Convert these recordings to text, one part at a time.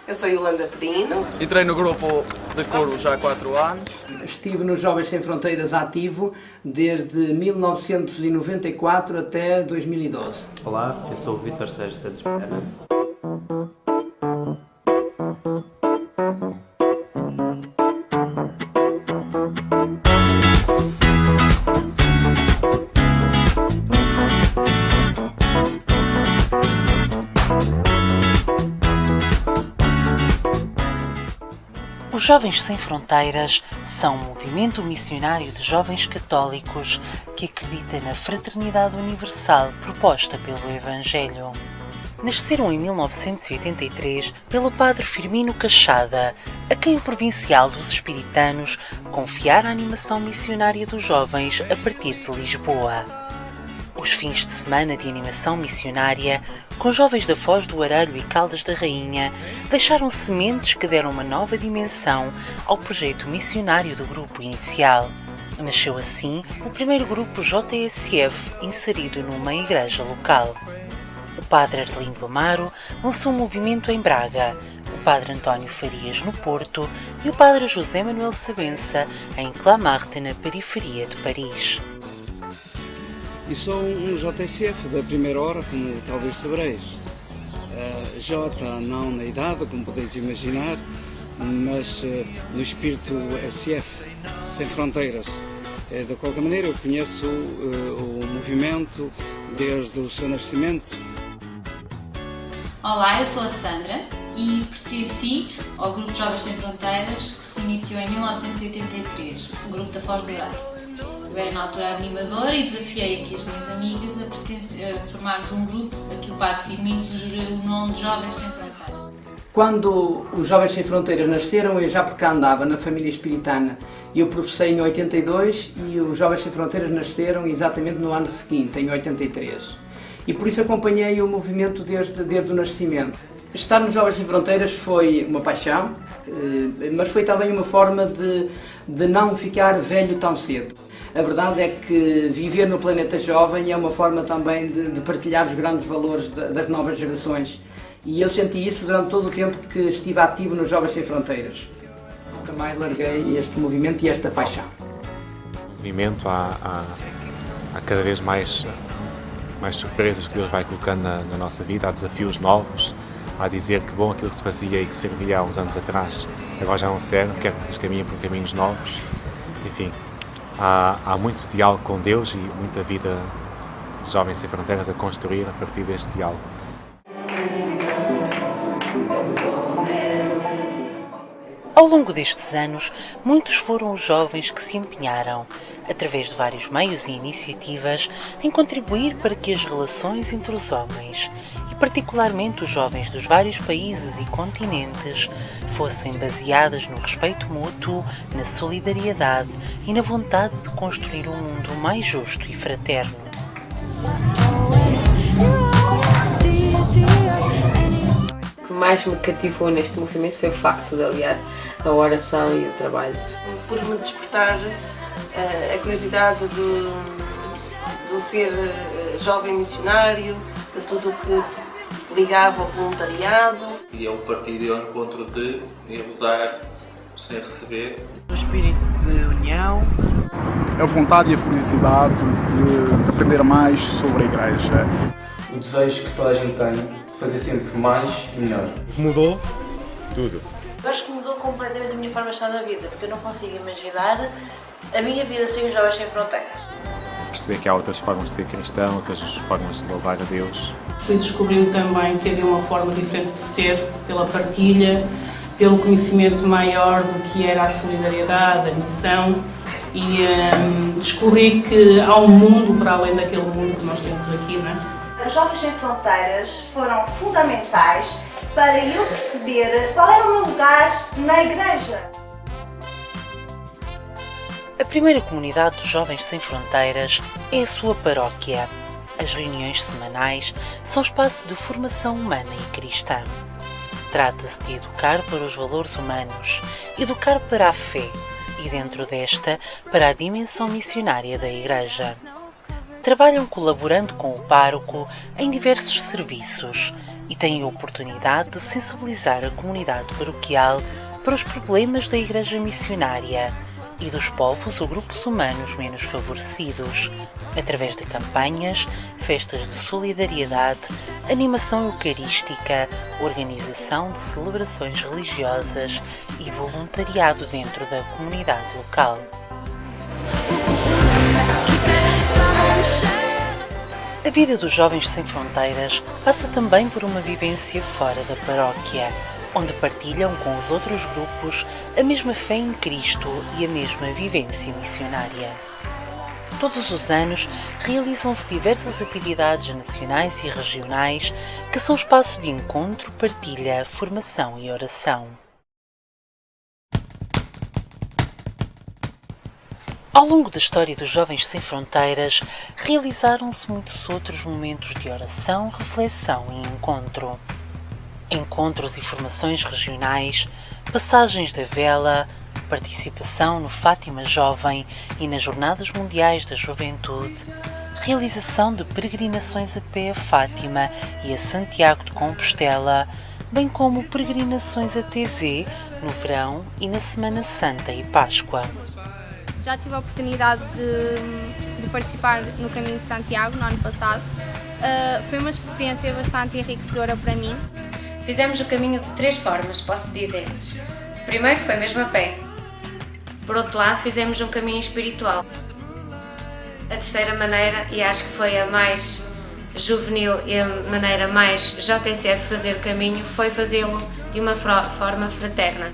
Eu sou Yolanda Perino. Entrei no grupo de coro já há 4 anos. Estive nos Jovens Sem Fronteiras ativo desde 1994 até 2012. Olá, eu sou o Vítor Sérgio Santos Pereira. Os Jovens Sem Fronteiras são um movimento missionário de jovens católicos que acredita na fraternidade universal proposta pelo Evangelho. Nasceram em 1983 pelo padre Firmino Cachada, a quem o provincial dos Espiritanos confiara a animação missionária dos jovens a partir de Lisboa. Os fins de semana de animação missionária, com jovens da Foz do Arelho e Caldas da Rainha, deixaram sementes que deram uma nova dimensão ao projeto missionário do grupo inicial. Nasceu assim o primeiro grupo JSF inserido numa igreja local. O padre Arlindo Amaro lançou um movimento em Braga, o padre António Farias no Porto e o padre José Manuel Sabença em Clamart, na periferia de Paris. E sou um JSF da primeira hora, como talvez sabreis. J não na idade, como podeis imaginar, mas no espírito SF, sem fronteiras. De qualquer maneira, eu conheço o movimento desde o seu nascimento. Olá, eu sou a Sandra e pertenci ao Grupo Jovens Sem Fronteiras, que se iniciou em 1983, o Grupo da Foz do Arelho. Eu era na altura animadora e desafiei aqui as minhas amigas a formarmos um grupo a que o padre Firmino sugeriu o nome de Jovens Sem Fronteiras. Quando os Jovens Sem Fronteiras nasceram, eu já por cá andava na família espiritana. Eu professei em 82 e os Jovens Sem Fronteiras nasceram exatamente no ano seguinte, em 83. E por isso acompanhei o movimento desde o nascimento. Estar nos Jovens Sem Fronteiras foi uma paixão, mas foi também uma forma de não ficar velho tão cedo. A verdade é que viver no planeta jovem é uma forma também de partilhar os grandes valores das novas gerações. E eu senti isso durante todo o tempo que estive ativo nos Jovens Sem Fronteiras. Nunca mais larguei este movimento e esta paixão. O movimento há cada vez mais surpresas que Deus vai colocando na nossa vida, há desafios novos, há dizer que bom aquilo que se fazia e que servia há uns anos atrás, agora já não serve, quero que eles caminhem por caminhos novos, enfim. Há muito diálogo com Deus e muita vida de Jovens Sem Fronteiras a construir a partir deste diálogo. Ao longo destes anos, muitos foram os jovens que se empenharam, através de vários meios e iniciativas, em contribuir para que as relações entre os homens, e particularmente os jovens dos vários países e continentes, fossem baseadas no respeito mútuo, na solidariedade e na vontade de construir um mundo mais justo e fraterno. O que mais me cativou neste movimento foi o facto de aliar a oração e o trabalho. Por me despertar a curiosidade de ser jovem missionário, de tudo o que ligava ao voluntariado. E é um partido ao encontro de dar sem receber. O espírito de união. A vontade e a curiosidade de aprender mais sobre a Igreja. O desejo que toda a gente tem de fazer sempre mais e melhor. Mudou tudo. Eu acho que mudou completamente a minha forma de estar na vida, porque eu não consigo imaginar a minha vida sem os Jovens Sem Fronteiras. Perceber que há outras formas de ser cristão, outras formas de louvar a Deus. Fui descobrindo também que havia uma forma diferente de ser, pela partilha, pelo conhecimento maior do que era a solidariedade, a missão, e descobri que há um mundo para além daquele mundo que nós temos aqui, não é? Os Jovens Sem Fronteiras foram fundamentais para eu perceber qual era o meu lugar na Igreja. A primeira comunidade dos Jovens Sem Fronteiras é a sua paróquia. As reuniões semanais são espaço de formação humana e cristã. Trata-se de educar para os valores humanos, educar para a fé e, dentro desta, para a dimensão missionária da Igreja. trabalham colaborando com o pároco em diversos serviços e têm a oportunidade de sensibilizar a comunidade paroquial para os problemas da Igreja Missionária e dos povos ou grupos humanos menos favorecidos, através de campanhas, festas de solidariedade, animação eucarística, organização de celebrações religiosas e voluntariado dentro da comunidade local. A vida dos Jovens Sem Fronteiras passa também por uma vivência fora da paróquia, onde partilham com os outros grupos a mesma fé em Cristo e a mesma vivência missionária. Todos os anos realizam-se diversas atividades nacionais e regionais que são espaço de encontro, partilha, formação e oração. Ao longo da história dos Jovens Sem Fronteiras, realizaram-se muitos outros momentos de oração, reflexão e encontro. Encontros e formações regionais, passagens da vela, participação no Fátima Jovem e nas Jornadas Mundiais da Juventude, realização de peregrinações a pé a Fátima e a Santiago de Compostela, bem como peregrinações a TZ no verão e na Semana Santa e Páscoa. Já tive a oportunidade de participar no Caminho de Santiago no ano passado. Foi uma experiência bastante enriquecedora para mim. Fizemos o caminho de 3 formas, posso dizer. Primeiro foi mesmo a pé. Por outro lado, fizemos um caminho espiritual. A terceira maneira, e acho que foi a mais juvenil e a maneira mais JSF de fazer o caminho, foi fazê-lo de uma forma fraterna.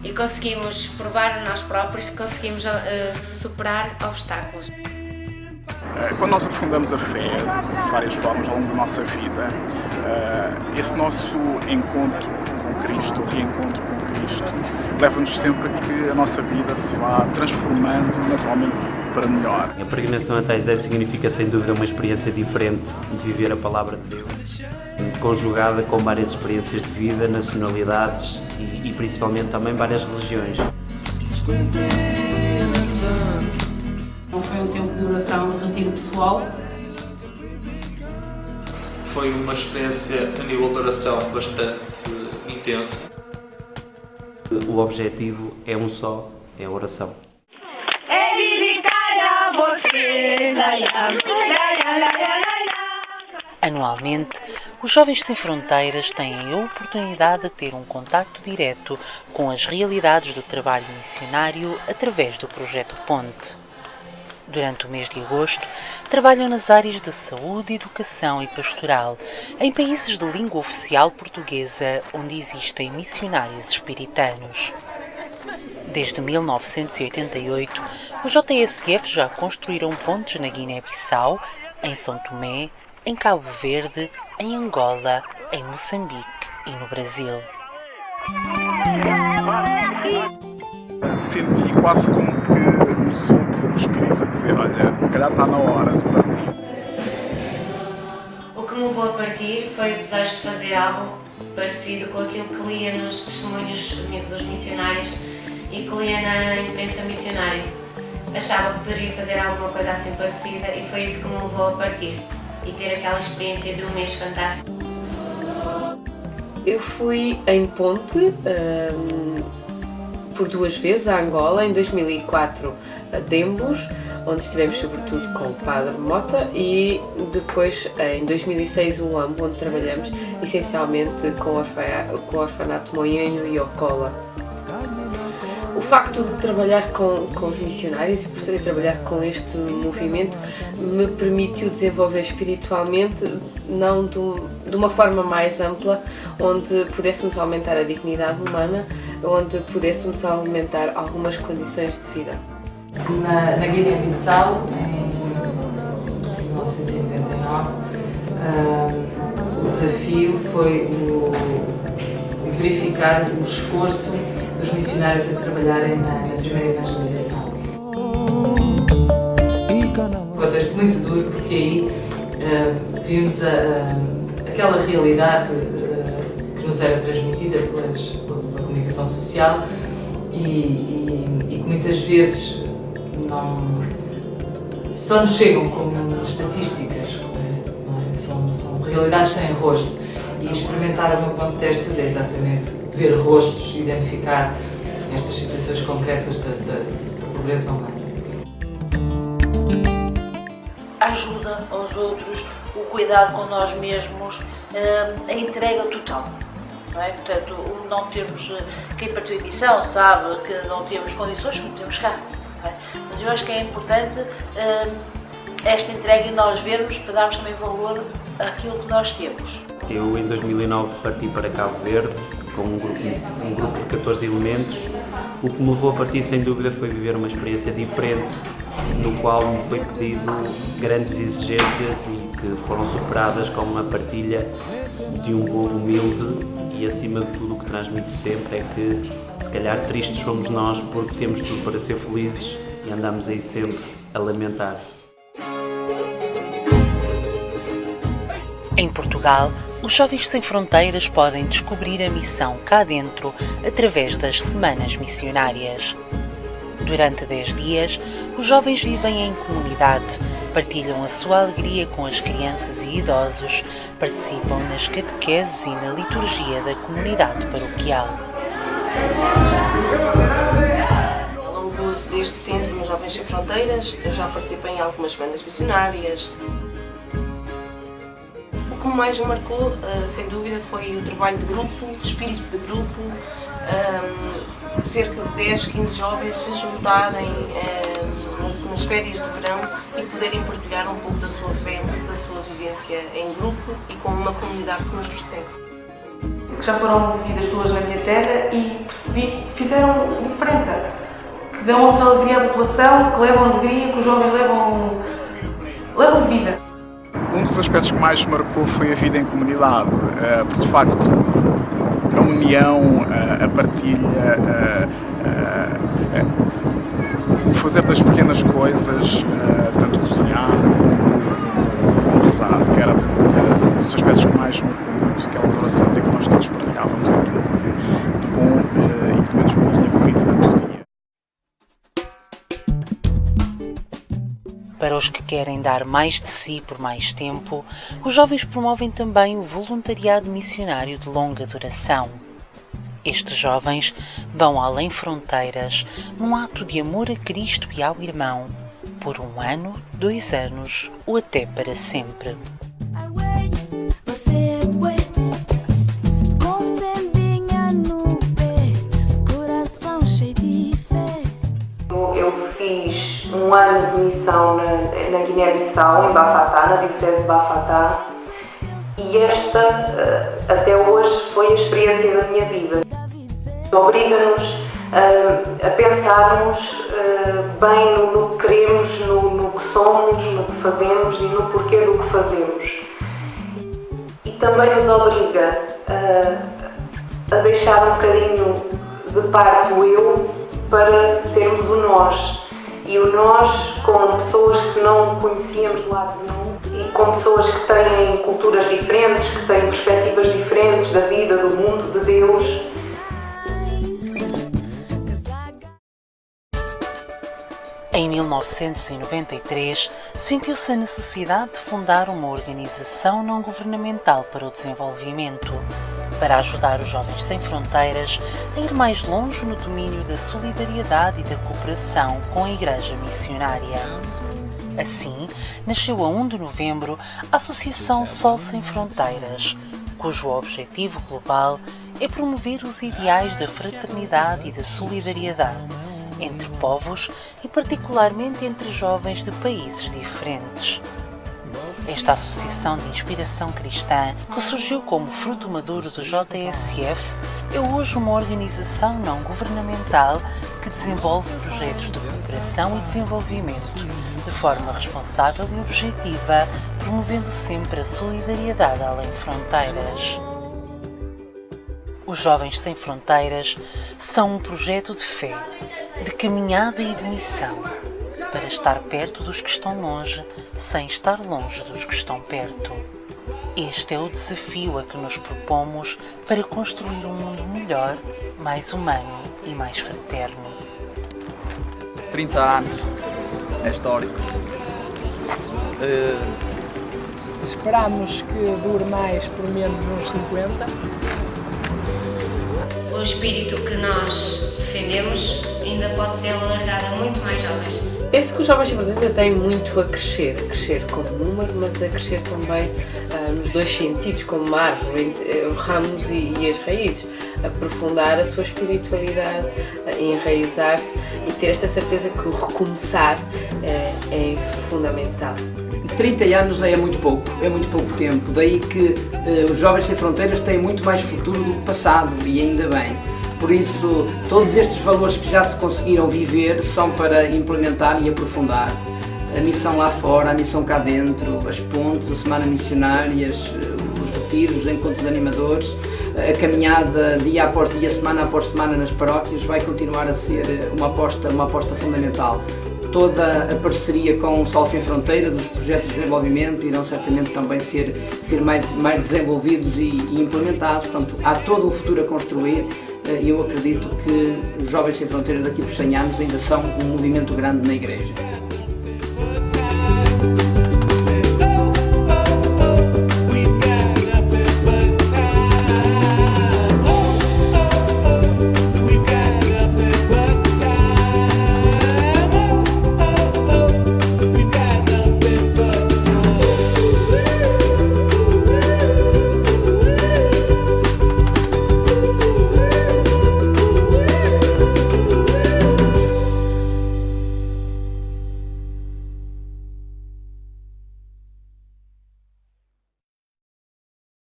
E conseguimos provar a nós próprios que conseguimos superar obstáculos. Quando nós aprofundamos a fé de várias formas ao longo da nossa vida, esse nosso encontro com Cristo, reencontro com Cristo, leva-nos sempre a que a nossa vida se vá transformando naturalmente para melhor. A peregrinação a Taizé significa sem dúvida uma experiência diferente de viver a Palavra de Deus, conjugada com várias experiências de vida, nacionalidades e principalmente também várias religiões. Não foi um tempo de oração, de retiro pessoal. Foi uma experiência a nível de oração bastante intensa. O objetivo é um só, é a oração. Anualmente, os Jovens Sem Fronteiras têm a oportunidade de ter um contacto direto com as realidades do trabalho missionário através do Projeto Ponte. Durante o mês de agosto, trabalham nas áreas da saúde, educação e pastoral, em países de língua oficial portuguesa onde existem missionários espiritanos. Desde 1988, os JSF já construíram pontes na Guiné-Bissau, em São Tomé, em Cabo Verde, em Angola, em Moçambique e no Brasil. Senti quase como que um sopro do Espírito a dizer, olha, se calhar está na hora de partir. O que me levou a partir foi o desejo de fazer algo parecido com aquilo que lia nos testemunhos dos missionários e que lia na imprensa missionária. Achava que poderia fazer alguma coisa assim parecida e foi isso que me levou a partir e ter aquela experiência de um mês fantástico. Eu fui em Ponte por 2 vezes a Angola, em 2004 a Dembos, onde estivemos sobretudo com o Padre Mota, e depois em 2006 o Uambo, onde trabalhamos essencialmente com o orfanato Moenho e Ocola. O facto de trabalhar com os missionários e por estar a trabalhar com este movimento me permitiu desenvolver espiritualmente, não de uma forma mais ampla, onde pudéssemos aumentar a dignidade humana, onde pudéssemos aumentar algumas condições de vida. Na Guiné-Bissau, em 1999, o desafio foi verificar o esforço dos missionários a trabalharem na primeira evangelização. Um contexto muito duro, porque aí vimos aquela realidade que nos era transmitida pela comunicação social e que muitas vezes só nos chegam como estatísticas, são realidades sem rosto. E experimentar o meu ponto de testes é exatamente ver rostos, identificar estas situações concretas da pobreza humana. A ajuda aos outros, o cuidado com nós mesmos, a entrega total. Não é? Portanto, não termos, quem partiu a missão sabe que não temos condições como temos cá. Não é? Mas eu acho que é importante esta entrega e nós vermos para darmos também valor àquilo que nós temos. Eu, em 2009, parti para Cabo Verde com um grupo de 14 elementos. O que me levou a partir, sem dúvida, foi viver uma experiência diferente, no qual me foi pedido grandes exigências e que foram superadas com uma partilha de um povo humilde e, acima de tudo, o que transmito sempre é que, se calhar, tristes somos nós porque temos tudo para ser felizes e andamos aí sempre a lamentar. Em Portugal, os Jovens Sem Fronteiras podem descobrir a missão cá dentro através das Semanas Missionárias. Durante 10 dias, os jovens vivem em comunidade, partilham a sua alegria com as crianças e idosos, participam nas catequeses e na liturgia da comunidade paroquial. Ao longo deste tempo nos Jovens Sem Fronteiras, eu já participei em algumas bandas missionárias. O que mais me marcou, sem dúvida, foi o trabalho de grupo, o espírito de grupo, cerca de 10, 15 jovens se juntarem nas férias de verão e poderem partilhar um pouco da sua fé, um pouco da sua vivência em grupo e com uma comunidade que nos recebe. Já foram vividas duas na minha terra e percebi que fizeram diferença, que dão outra alegria à população, que levam alegria, que os jovens levam vida. Um dos aspectos que mais me marcou foi a vida em comunidade, porque de facto a união, a partilha, o fazer das pequenas coisas, tanto cozinhar como rezar, que era dos aspectos que mais me marcou muito, aquelas orações em que nós todos partilhávamos aquilo que de bom e que de menos bom tinha corrido durante o dia. Para os que querem dar mais de si por mais tempo, os jovens promovem também o voluntariado missionário de longa duração. Estes jovens vão além fronteiras, num ato de amor a Cristo e ao irmão, por 1 ano, 2 anos ou até para sempre. Eu fiz 1 ano de missão na Guiné-Bissau, em Bafatá, na diocese de Bafatá, e esta, até hoje, foi a experiência da minha vida. Obriga-nos a pensarmos bem no que queremos, no que somos, no que fazemos e no porquê do que fazemos. E também nos obriga a deixar um bocadinho de parte o eu para termos o nós. E o nós com pessoas que não conhecíamos de lado nenhum e com pessoas que têm culturas diferentes, que têm perspectivas diferentes da vida, do mundo, de Deus. Em 1993, sentiu-se a necessidade de fundar uma organização não governamental para o desenvolvimento, para ajudar os Jovens Sem Fronteiras a ir mais longe no domínio da solidariedade e da cooperação com a Igreja Missionária. Assim, nasceu a 1 de novembro a Associação Sol Sem Fronteiras, cujo objetivo global é promover os ideais da fraternidade e da solidariedade entre povos e particularmente entre jovens de países diferentes. Esta associação de inspiração cristã, que surgiu como fruto maduro do JSF, é hoje uma organização não governamental que desenvolve projetos de cooperação e desenvolvimento, de forma responsável e objetiva, promovendo sempre a solidariedade além fronteiras. Os Jovens Sem Fronteiras são um projeto de fé, de caminhada e de missão, para estar perto dos que estão longe, sem estar longe dos que estão perto. Este é o desafio a que nos propomos para construir um mundo melhor, mais humano e mais fraterno. 30 anos, é histórico. Esperamos que dure mais, por menos uns 50. O espírito que nós defendemos ainda pode ser alargado a muito mais jovens. Penso que os Jovens Sem Fronteiras têm muito a crescer como número, mas a crescer também nos dois sentidos, como árvore, ramos e as raízes. Aprofundar a sua espiritualidade, enraizar-se e ter esta certeza que o recomeçar é fundamental. 30 anos é muito pouco tempo, daí que os Jovens Sem Fronteiras têm muito mais futuro do que passado, e ainda bem. Por isso, todos estes valores que já se conseguiram viver são para implementar e aprofundar. A missão lá fora, a missão cá dentro, as pontes, a semana missionárias, os retiros, os encontros de animadores, a caminhada dia após dia, semana após semana nas paróquias vai continuar a ser uma aposta fundamental. Toda a parceria com o Sol Sem Fronteiras, os projetos de desenvolvimento irão certamente também ser mais desenvolvidos e implementados. Portanto, há todo um futuro a construir e eu acredito que os Jovens Sem Fronteiras daqui por 100 anos ainda são um movimento grande na Igreja.